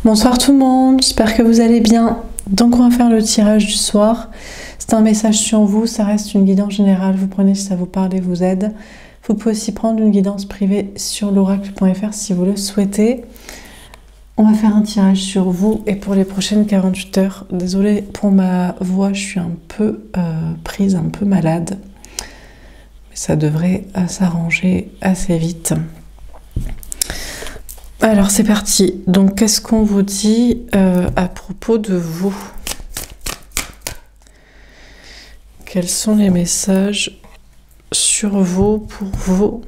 Bonsoir tout le monde, j'espère que vous allez bien. Donc on va faire le tirage du soir. C'est un message sur vous, ça reste une guidance générale. Vous prenez si ça vous parle et vous aide. Vous pouvez aussi prendre une guidance privée sur l'oracle.fr si vous le souhaitez. On va faire un tirage sur vous et pour les prochaines 48 heures. Désolée pour ma voix, je suis un peu prise, un peu malade. Mais ça devrait s'arranger assez vite. Alors c'est parti. Donc qu'est-ce qu'on vous dit à propos de vous? Quels sont les messages sur vous, pour vous?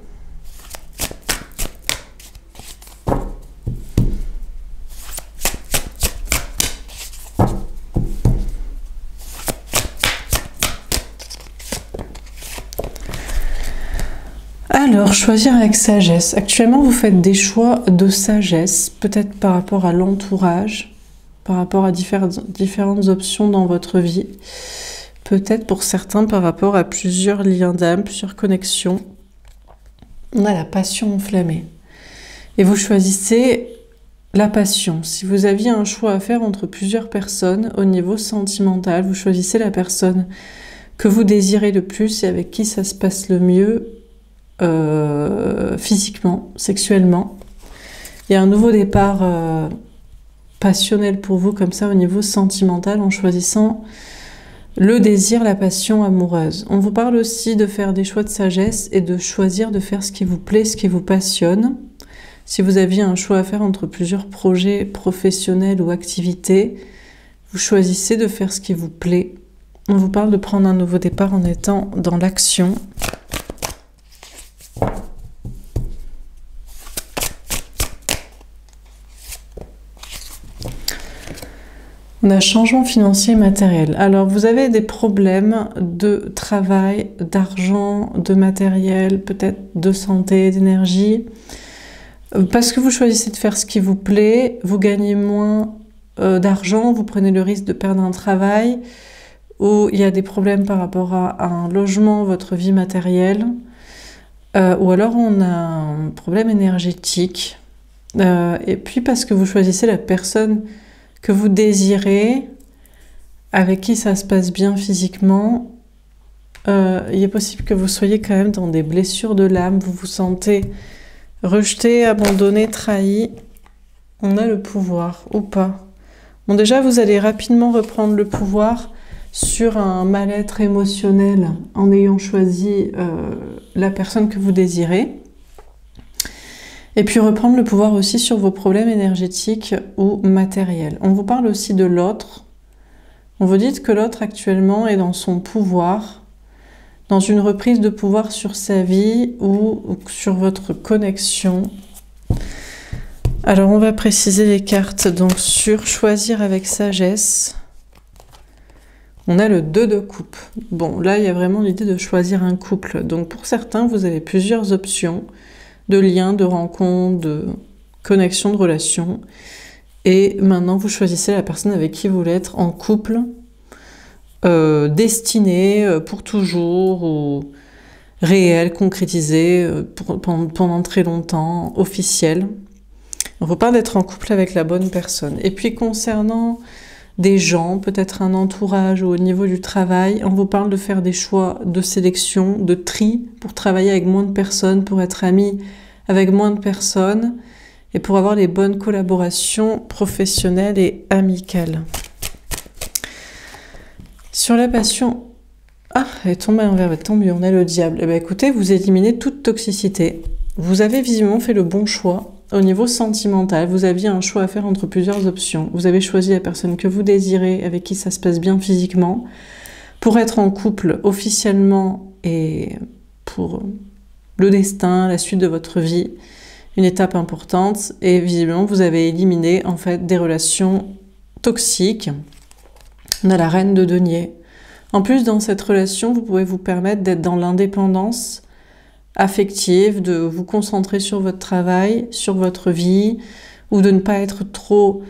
Alors, choisir avec sagesse. Actuellement, vous faites des choix de sagesse, peut-être par rapport à l'entourage, par rapport à différentes options dans votre vie, peut-être pour certains par rapport à plusieurs liens d'âme, plusieurs connexions. On a la passion enflammée. Et vous choisissez la passion. Si vous aviez un choix à faire entre plusieurs personnes au niveau sentimental, vous choisissez la personne que vous désirez le plus et avec qui ça se passe le mieux, physiquement, sexuellement. Il y a un nouveau départ passionnel pour vous comme ça au niveau sentimental en choisissant le désir, la passion amoureuse. On vous parle aussi de faire des choix de sagesse et de choisir de faire ce qui vous plaît, ce qui vous passionne. Si vous aviez un choix à faire entre plusieurs projets professionnels ou activités, vous choisissez de faire ce qui vous plaît. On vous parle de prendre un nouveau départ en étant dans l'action. On a changement financier et matériel. Alors, vous avez des problèmes de travail, d'argent, de matériel, peut-être de santé, d'énergie. Parce que vous choisissez de faire ce qui vous plaît, vous gagnez moins d'argent, vous prenez le risque de perdre un travail, ou il y a des problèmes par rapport à un logement, votre vie matérielle, ou alors on a un problème énergétique. Et puis parce que vous choisissez la personne que vous désirez, avec qui ça se passe bien physiquement, il est possible que vous soyez quand même dans des blessures de l'âme, vous vous sentez rejeté, abandonné, trahi. On a le pouvoir, ou pas. Bon, déjà, vous allez rapidement reprendre le pouvoir sur un mal-être émotionnel en ayant choisi la personne que vous désirez. Et puis reprendre le pouvoir aussi sur vos problèmes énergétiques ou matériels. On vous parle aussi de l'autre. On vous dit que l'autre actuellement est dans son pouvoir, dans une reprise de pouvoir sur sa vie ou sur votre connexion. Alors on va préciser les cartes. Donc sur choisir avec sagesse, on a le 2 de coupe. Bon, là il y a vraiment l'idée de choisir un couple. Donc pour certains, vous avez plusieurs options de liens, de rencontres, de connexions, de relations. Et maintenant, vous choisissez la personne avec qui vous voulez être en couple, destiné pour toujours, ou réel, concrétisé pendant très longtemps, officiel. On ne veut pas d'être en couple avec la bonne personne. Et puis concernant des gens, peut-être un entourage ou au niveau du travail, on vous parle de faire des choix de sélection, de tri, pour travailler avec moins de personnes, pour être amis avec moins de personnes et pour avoir les bonnes collaborations professionnelles et amicales. Sur la passion, ah, elle est tombée en verre, tant mieux, on a le diable. Eh bien, écoutez, vous éliminez toute toxicité. Vous avez visiblement fait le bon choix. Au niveau sentimental, vous aviez un choix à faire entre plusieurs options. Vous avez choisi la personne que vous désirez, avec qui ça se passe bien physiquement, pour être en couple officiellement et pour le destin, la suite de votre vie, une étape importante. Et visiblement, vous avez éliminé en fait des relations toxiques. On a la reine de denier. En plus, dans cette relation, vous pouvez vous permettre d'être dans l'indépendance affective, de vous concentrer sur votre travail, sur votre vie, ou de ne pas être trop,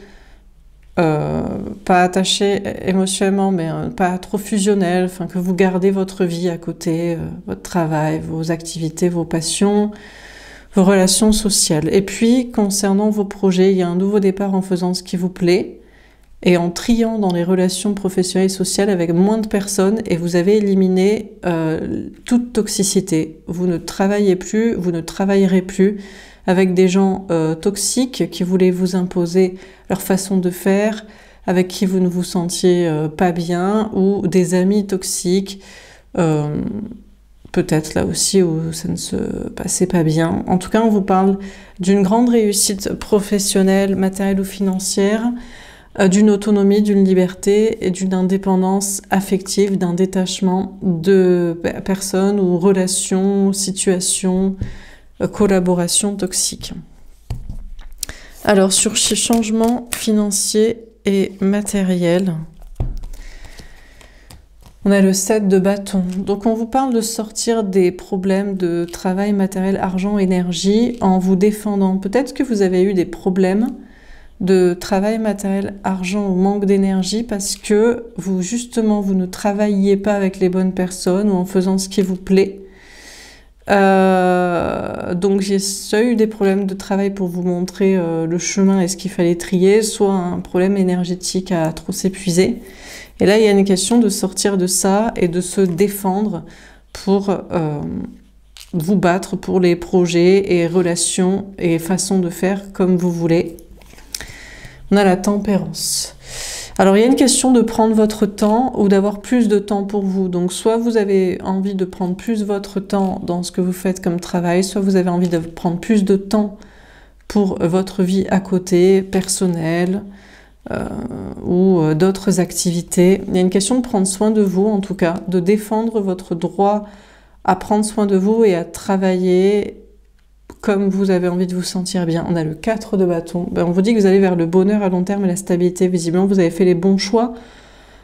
pas attaché émotionnellement, mais pas trop fusionnel, enfin que vous gardez votre vie à côté, votre travail, vos activités, vos passions, vos relations sociales. Et puis, concernant vos projets, il y a un nouveau départ en faisant ce qui vous plaît et en triant dans les relations professionnelles et sociales avec moins de personnes, et vous avez éliminé toute toxicité. Vous ne travaillez plus, vous ne travaillerez plus avec des gens toxiques qui voulaient vous imposer leur façon de faire, avec qui vous ne vous sentiez pas bien, ou des amis toxiques, peut-être là aussi où ça ne se passait pas bien. En tout cas, on vous parle d'une grande réussite professionnelle, matérielle ou financière, d'une autonomie, d'une liberté et d'une indépendance affective, d'un détachement de personnes ou relations, situations, collaborations toxiques. Alors, sur ces changements financiers et matériels, on a le 7 de bâton. Donc, on vous parle de sortir des problèmes de travail, matériel, argent, énergie en vous défendant. Peut-être que vous avez eu des problèmes de travail, matériel, argent ou manque d'énergie parce que vous, justement, vous ne travailliez pas avec les bonnes personnes ou en faisant ce qui vous plaît. Donc j'ai soit eu des problèmes de travail pour vous montrer le chemin et ce qu'il fallait trier, soit un problème énergétique à trop s'épuiser. Et là, il y a une question de sortir de ça et de se défendre pour vous battre pour les projets et relations et façons de faire comme vous voulez. On a la tempérance. Alors, il y a une question de prendre votre temps ou d'avoir plus de temps pour vous. Donc, soit vous avez envie de prendre plus votre temps dans ce que vous faites comme travail, soit vous avez envie de prendre plus de temps pour votre vie à côté, personnelle, ou d'autres activités. Il y a une question de prendre soin de vous, en tout cas, de défendre votre droit à prendre soin de vous et à travailler comme vous avez envie de vous sentir bien. On a le 4 de bâton. On vous dit que vous allez vers le bonheur à long terme et la stabilité. Visiblement, vous avez fait les bons choix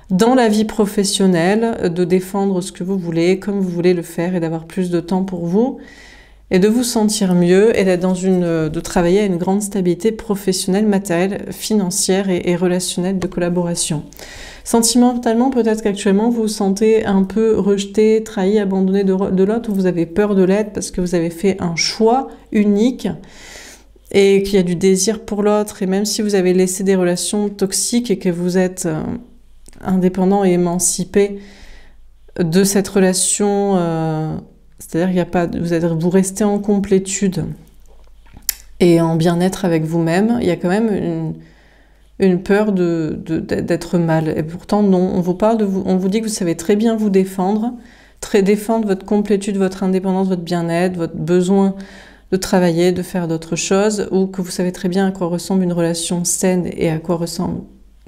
dans la vie professionnelle, de défendre ce que vous voulez, comme vous voulez le faire, et d'avoir plus de temps pour vous, et de vous sentir mieux, et d'être de travailler à une grande stabilité professionnelle, matérielle, financière et relationnelle de collaboration. Sentimentalement, peut-être qu'actuellement, vous vous sentez un peu rejeté, trahi, abandonné de l'autre, ou vous avez peur de l'être parce que vous avez fait un choix unique et qu'il y a du désir pour l'autre. Et même si vous avez laissé des relations toxiques et que vous êtes indépendant et émancipé de cette relation, c'est-à-dire qu'il n'y a pas, vous restez en complétude et en bien-être avec vous-même, il y a quand même une peur d'être mal. Et pourtant, non, on vous parle de vous, on vous dit que vous savez très bien vous défendre, défendre votre complétude, votre indépendance, votre bien-être, votre besoin de travailler, de faire d'autres choses, ou que vous savez très bien à quoi ressemble une relation saine et à quoi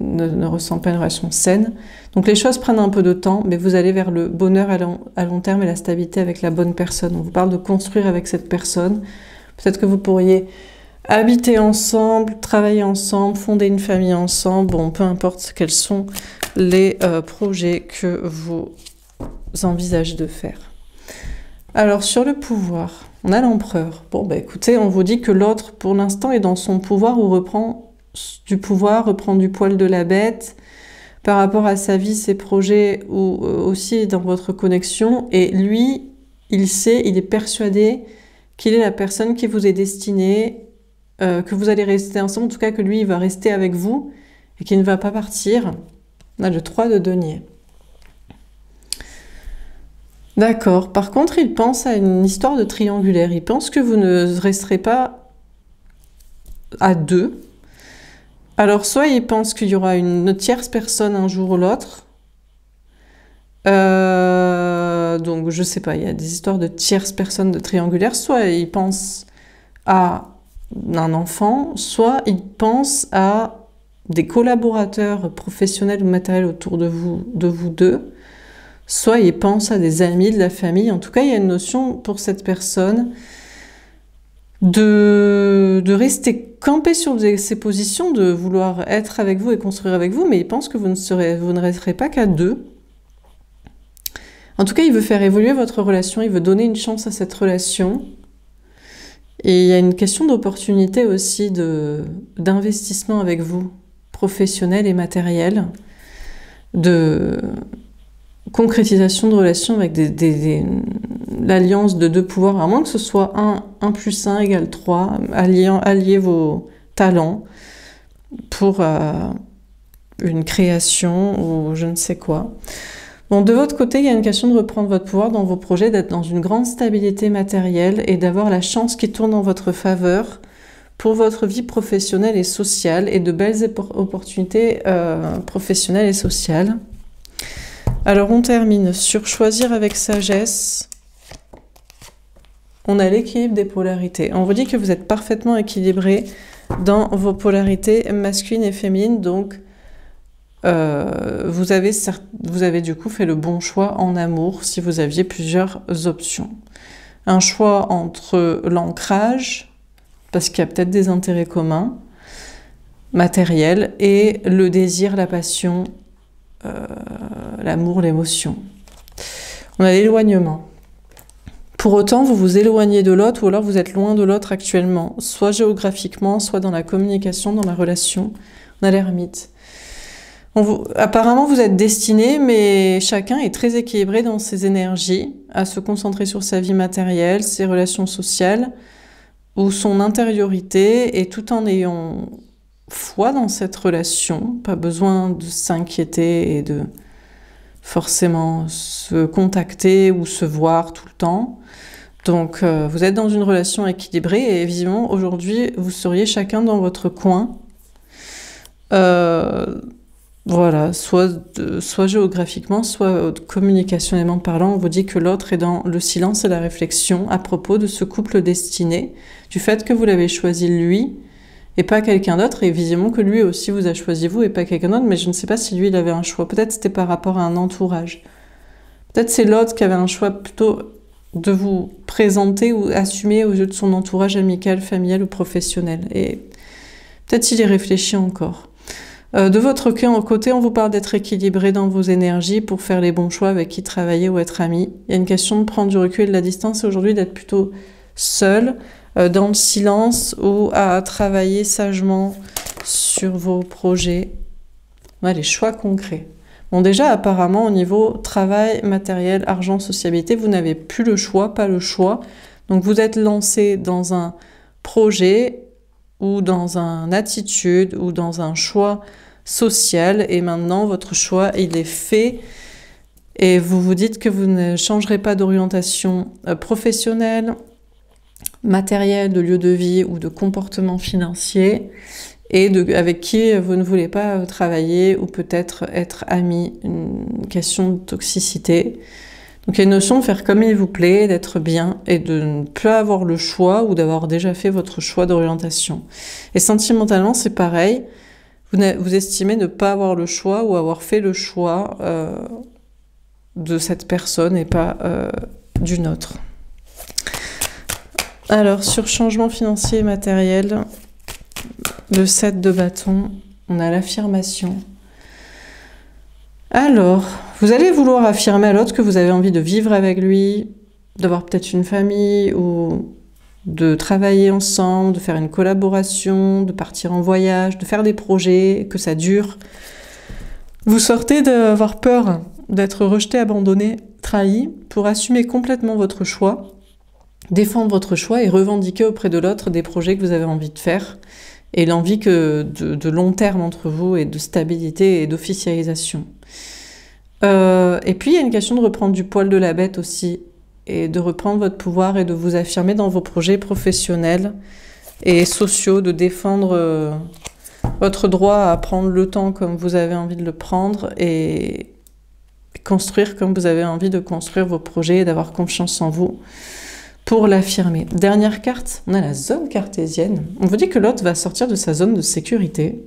ne ressemble pas une relation saine. Donc les choses prennent un peu de temps, mais vous allez vers le bonheur à long terme et la stabilité avec la bonne personne. On vous parle de construire avec cette personne. Peut-être que vous pourriez habiter ensemble, travailler ensemble, fonder une famille ensemble, bon, peu importe quels sont les projets que vous envisagez de faire. Alors, sur le pouvoir, on a l'empereur. Bon, bah écoutez, on vous dit que l'autre, pour l'instant, est dans son pouvoir ou reprend du pouvoir, reprend du poil de la bête par rapport à sa vie, ses projets, ou aussi dans votre connexion. Et lui, il sait, il est persuadé qu'il est la personne qui vous est destinée, que vous allez rester ensemble, en tout cas que lui, il va rester avec vous et qu'il ne va pas partir. On a le 3 de denier. D'accord. Par contre, il pense à une histoire de triangulaire. Il pense que vous ne resterez pas à deux. Alors, soit il pense qu'il y aura une tierce personne un jour ou l'autre. Donc, je sais pas, il y a des histoires de tierces personnes de triangulaire. Soit il pense à un enfant, soit il pense à des collaborateurs professionnels ou matériels autour de vous deux, soit il pense à des amis, de la famille. En tout cas, il y a une notion pour cette personne de rester campé sur ses positions, de vouloir être avec vous et construire avec vous, mais il pense que vous ne resterez pas qu'à deux. En tout cas, il veut faire évoluer votre relation, il veut donner une chance à cette relation. Et il y a une question d'opportunité aussi d'investissement avec vous, professionnel et matériel, de concrétisation de relations avec l'alliance de deux pouvoirs, à moins que ce soit 1 plus 1 égale 3, allier vos talents pour une création ou je ne sais quoi. Bon, de votre côté, il y a une question de reprendre votre pouvoir dans vos projets, d'être dans une grande stabilité matérielle et d'avoir la chance qui tourne en votre faveur pour votre vie professionnelle et sociale et de belles opportunités professionnelles et sociales. Alors, on termine sur choisir avec sagesse. On a l'équilibre des polarités. On vous dit que vous êtes parfaitement équilibré dans vos polarités masculines et féminines, donc vous avez du coup fait le bon choix en amour si vous aviez plusieurs options. Un choix entre l'ancrage, parce qu'il y a peut-être des intérêts communs, matériels, et le désir, la passion, l'amour, l'émotion. On a l'éloignement. Pour autant, vous vous éloignez de l'autre ou alors vous êtes loin de l'autre actuellement, soit géographiquement, soit dans la communication, dans la relation. On a l'ermite. Apparemment, vous êtes destinés, mais chacun est très équilibré dans ses énergies, à se concentrer sur sa vie matérielle, ses relations sociales, ou son intériorité, et tout en ayant foi dans cette relation, pas besoin de s'inquiéter et de forcément se contacter ou se voir tout le temps. Donc, vous êtes dans une relation équilibrée, et visiblement, aujourd'hui, vous seriez chacun dans votre coin. Voilà, soit géographiquement, soit communicationnellement parlant, on vous dit que l'autre est dans le silence et la réflexion à propos de ce couple destiné, du fait que vous l'avez choisi lui et pas quelqu'un d'autre, et visiblement que lui aussi vous a choisi vous et pas quelqu'un d'autre, mais je ne sais pas si lui il avait un choix. Peut-être c'était par rapport à un entourage. Peut-être c'est l'autre qui avait un choix plutôt de vous présenter ou assumer aux yeux de son entourage amical, familial ou professionnel. Et peut-être il y réfléchit encore. De votre côté, on vous parle d'être équilibré dans vos énergies pour faire les bons choix avec qui travailler ou être ami. Il y a une question de prendre du recul et de la distance, et aujourd'hui d'être plutôt seul, dans le silence, ou à travailler sagement sur vos projets. Ouais, les choix concrets. Bon, déjà, apparemment, au niveau travail, matériel, argent, sociabilité, vous n'avez plus le choix, pas le choix. Donc, vous êtes lancé dans un projet ou dans une attitude, ou dans un choix social, et maintenant votre choix il est fait, et vous vous dites que vous ne changerez pas d'orientation professionnelle, matérielle, de lieu de vie ou de comportement financier, et avec qui vous ne voulez pas travailler ou peut-être être ami, une question de toxicité. Donc il y a une notion de faire comme il vous plaît, d'être bien et de ne plus avoir le choix ou d'avoir déjà fait votre choix d'orientation. Et sentimentalement, c'est pareil. Vous estimez ne pas avoir le choix ou avoir fait le choix de cette personne et pas d'une autre. Alors, sur changement financier et matériel, le 7 de bâton, on a l'affirmation. Alors, vous allez vouloir affirmer à l'autre que vous avez envie de vivre avec lui, d'avoir peut-être une famille ou de travailler ensemble, de faire une collaboration, de partir en voyage, de faire des projets, que ça dure. Vous sortez d'avoir peur d'être rejeté, abandonné, trahi pour assumer complètement votre choix, défendre votre choix et revendiquer auprès de l'autre des projets que vous avez envie de faire et l'envie de long terme entre vous et de stabilité et d'officialisation. Et puis il y a une question de reprendre du poil de la bête aussi et de reprendre votre pouvoir et de vous affirmer dans vos projets professionnels et sociaux, de défendre votre droit à prendre le temps comme vous avez envie de le prendre et construire comme vous avez envie de construire vos projets et d'avoir confiance en vous pour l'affirmer. Dernière carte, on a la zone cartésienne. On vous dit que l'autre va sortir de sa zone de sécurité.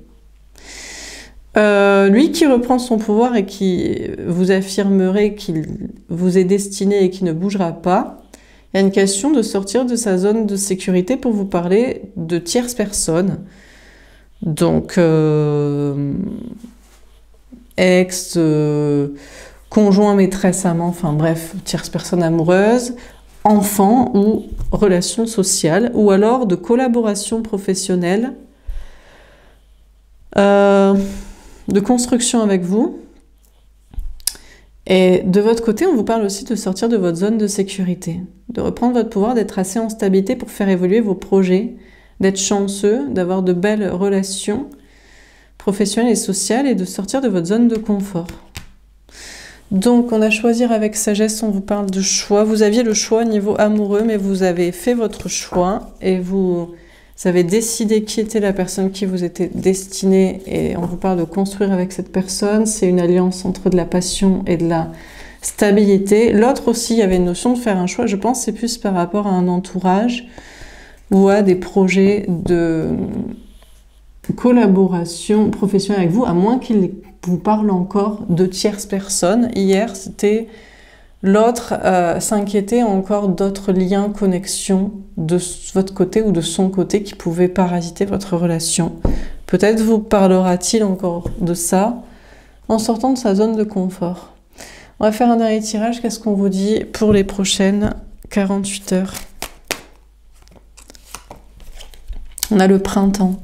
Lui qui reprend son pouvoir et qui vous affirmerait qu'il vous est destiné et qui ne bougera pas, il y a une question de sortir de sa zone de sécurité pour vous parler de tierces personnes. Donc, ex, conjoint, maîtresse, amant, enfin bref, tierces personnes amoureuses, enfants ou relations sociales, ou alors de collaboration professionnelle, de construction avec vous, Et de votre côté, on vous parle aussi de sortir de votre zone de sécurité, de reprendre votre pouvoir, d'être assez en stabilité pour faire évoluer vos projets, d'être chanceux, d'avoir de belles relations professionnelles et sociales et de sortir de votre zone de confort. Donc, on a choisir avec sagesse, on vous parle de choix. Vous aviez le choix au niveau amoureux, mais vous avez fait votre choix et vous avez décidé qui était la personne qui vous était destinée et on vous parle de construire avec cette personne. C'est une alliance entre de la passion et de la stabilité. L'autre aussi, il y avait une notion de faire un choix. Je pense que c'est plus par rapport à un entourage ou à des projets de collaboration professionnelle avec vous, à moins qu'il vous parle encore de tierces personnes. Hier, c'était l'autre s'inquiétait encore d'autres liens, connexions de votre côté ou de son côté qui pouvaient parasiter votre relation. Peut-être vous parlera-t-il encore de ça en sortant de sa zone de confort. On va faire un dernier tirage. Qu'est-ce qu'on vous dit pour les prochaines 48 heures? On a le printemps.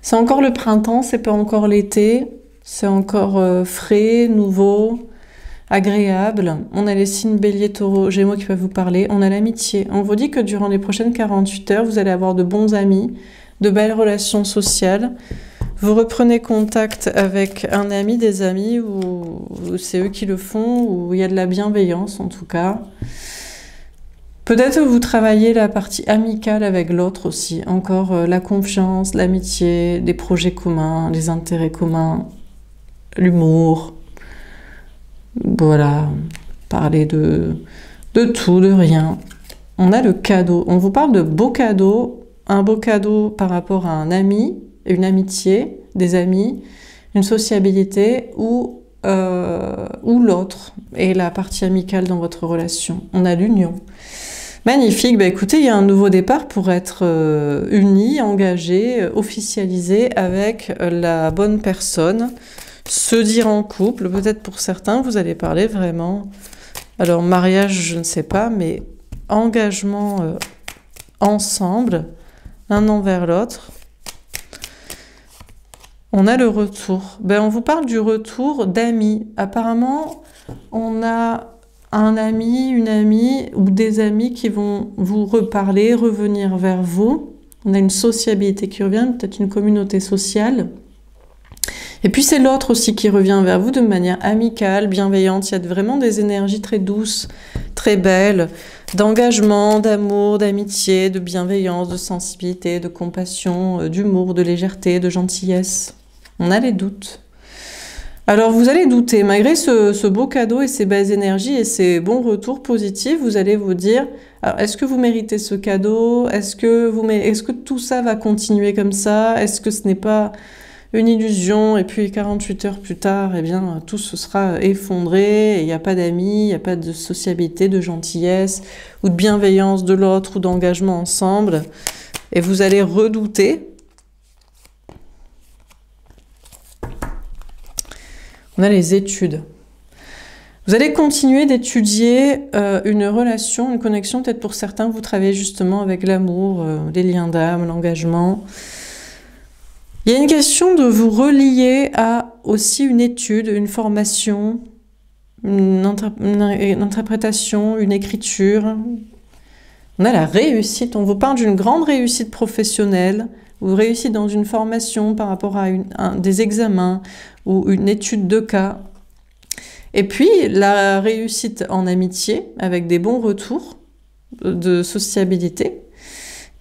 C'est encore le printemps, c'est pas encore l'été. C'est encore frais, nouveau, agréable. On a les signes Bélier, Taureau, Gémeaux qui peuvent vous parler. On a l'amitié. On vous dit que durant les prochaines 48 heures, vous allez avoir de bons amis, de belles relations sociales. Vous reprenez contact avec un ami, des amis, ou c'est eux qui le font, ou il y a de la bienveillance en tout cas. Peut-être que vous travaillez la partie amicale avec l'autre aussi. Encore la confiance, l'amitié, des projets communs, les intérêts communs, l'humour. Voilà, parler de tout, de rien. On a le cadeau. On vous parle de beaux cadeaux. Un beau cadeau par rapport à un ami, une amitié, des amis, une sociabilité ou l'autre et la partie amicale dans votre relation. On a l'union. Magnifique. Bah, écoutez, il y a un nouveau départ pour être unis, engagés, officialisés avec la bonne personne. Se dire en couple, peut-être pour certains, vous allez parler vraiment... Alors, mariage, je ne sais pas, mais engagement ensemble, l'un envers l'autre. On a le retour. Ben, on vous parle du retour d'amis. Apparemment, on a un ami, une amie ou des amis qui vont vous reparler, revenir vers vous. On a une sociabilité qui revient, peut-être une communauté sociale. Et puis c'est l'autre aussi qui revient vers vous de manière amicale, bienveillante. Il y a vraiment des énergies très douces, très belles, d'engagement, d'amour, d'amitié, de bienveillance, de sensibilité, de compassion, d'humour, de légèreté, de gentillesse. On a les doutes. Alors vous allez douter, malgré ce beau cadeau et ces belles énergies et ces bons retours positifs, vous allez vous dire, alors est-ce que vous méritez ce cadeau? Est-ce que tout ça va continuer comme ça? Est-ce que ce n'est pas une illusion? Et puis 48 heures plus tard, eh bien tout se sera effondré, il n'y a pas d'amis, il n'y a pas de sociabilité, de gentillesse ou de bienveillance de l'autre ou d'engagement ensemble. Et vous allez redouter. On a les études. Vous allez continuer d'étudier une relation, une connexion. Peut-être pour certains, vous travaillez justement avec l'amour, les liens d'âme, l'engagement. Il y a une question de vous relier à aussi une étude, une formation, une interprétation, une écriture. On a la réussite. On vous parle d'une grande réussite professionnelle. Vous réussissez dans une formation par rapport à des examens ou une étude de cas. Et puis, la réussite en amitié, avec des bons retours de sociabilité.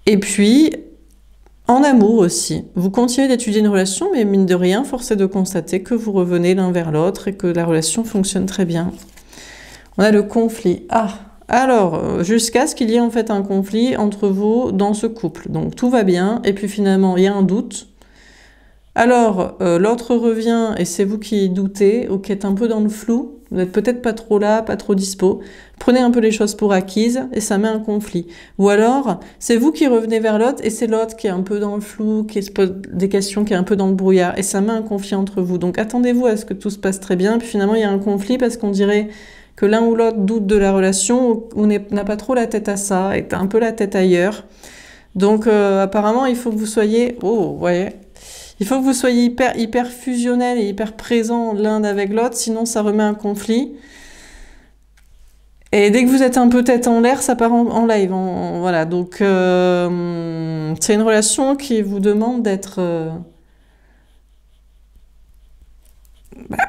Et puis, en amour aussi. Vous continuez d'étudier une relation, mais mine de rien, force est de constater que vous revenez l'un vers l'autre et que la relation fonctionne très bien. On a le conflit. Ah! Alors, jusqu'à ce qu'il y ait en fait un conflit entre vous dans ce couple. Donc tout va bien, et puis finalement il y a un doute. Alors, l'autre revient, et c'est vous qui doutez, ou qui êtes un peu dans le flou. Vous n'êtes peut-être pas trop là, pas trop dispo. Prenez un peu les choses pour acquises, et ça met un conflit. Ou alors, c'est vous qui revenez vers l'autre, et c'est l'autre qui est un peu dans le flou, qui se pose des questions, qui est un peu dans le brouillard, et ça met un conflit entre vous. Donc attendez-vous à ce que tout se passe très bien, puis finalement il y a un conflit parce qu'on dirait que l'un ou l'autre doute de la relation ou n'a pas trop la tête à ça, est un peu la tête ailleurs. Donc apparemment, il faut que vous soyez... Oh, ouais. Il faut que vous soyez hyper fusionnel et hyper présent l'un avec l'autre, sinon ça remet un conflit. Et dès que vous êtes un peu tête en l'air, ça part en live. Voilà, donc c'est une relation qui vous demande d'être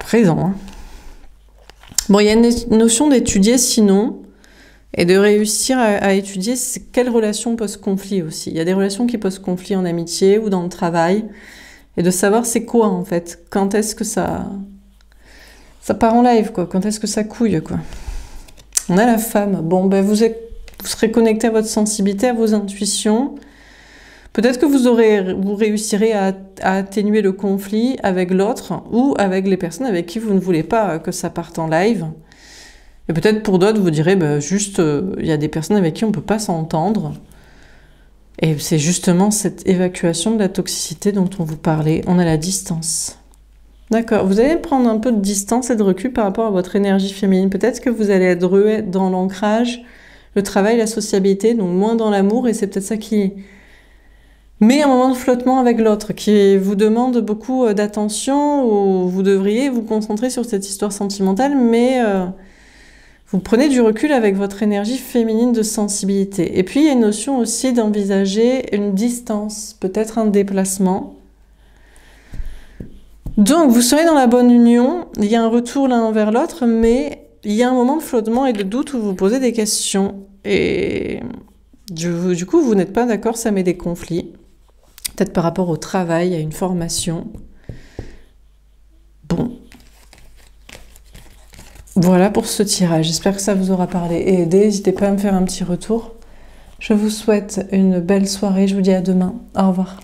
présent. Hein. Bon, il y a une notion d'étudier sinon, et de réussir à étudier quelles relations posent conflit aussi. Il y a des relations qui posent conflit en amitié ou dans le travail, et de savoir c'est quoi en fait. Quand est-ce que ça part en live, quoi. Quand est-ce que ça couille, quoi. On a la femme. Bon, ben vous serez connecté à votre sensibilité, à vos intuitions. Peut-être que vous réussirez à atténuer le conflit avec l'autre ou avec les personnes avec qui vous ne voulez pas que ça parte en live. Et peut-être pour d'autres, vous direz, bah, juste, il y a des personnes avec qui on ne peut pas s'entendre. Et c'est justement cette évacuation de la toxicité dont on vous parlait. On a la distance. D'accord, vous allez prendre un peu de distance et de recul par rapport à votre énergie féminine. Peut-être que vous allez être dans l'ancrage, le travail, la sociabilité, donc moins dans l'amour, et c'est peut-être ça qui met un moment de flottement avec l'autre, qui vous demande beaucoup d'attention, ou vous devriez vous concentrer sur cette histoire sentimentale, mais vous prenez du recul avec votre énergie féminine de sensibilité. Et puis, il y a une notion aussi d'envisager une distance, peut-être un déplacement. Donc, vous serez dans la bonne union, il y a un retour l'un envers l'autre, mais il y a un moment de flottement et de doute où vous posez des questions. Et du coup, vous n'êtes pas d'accord, ça met des conflits. Peut-être par rapport au travail, à une formation. Bon. Voilà pour ce tirage. J'espère que ça vous aura parlé et aidé. N'hésitez pas à me faire un petit retour. Je vous souhaite une belle soirée. Je vous dis à demain. Au revoir.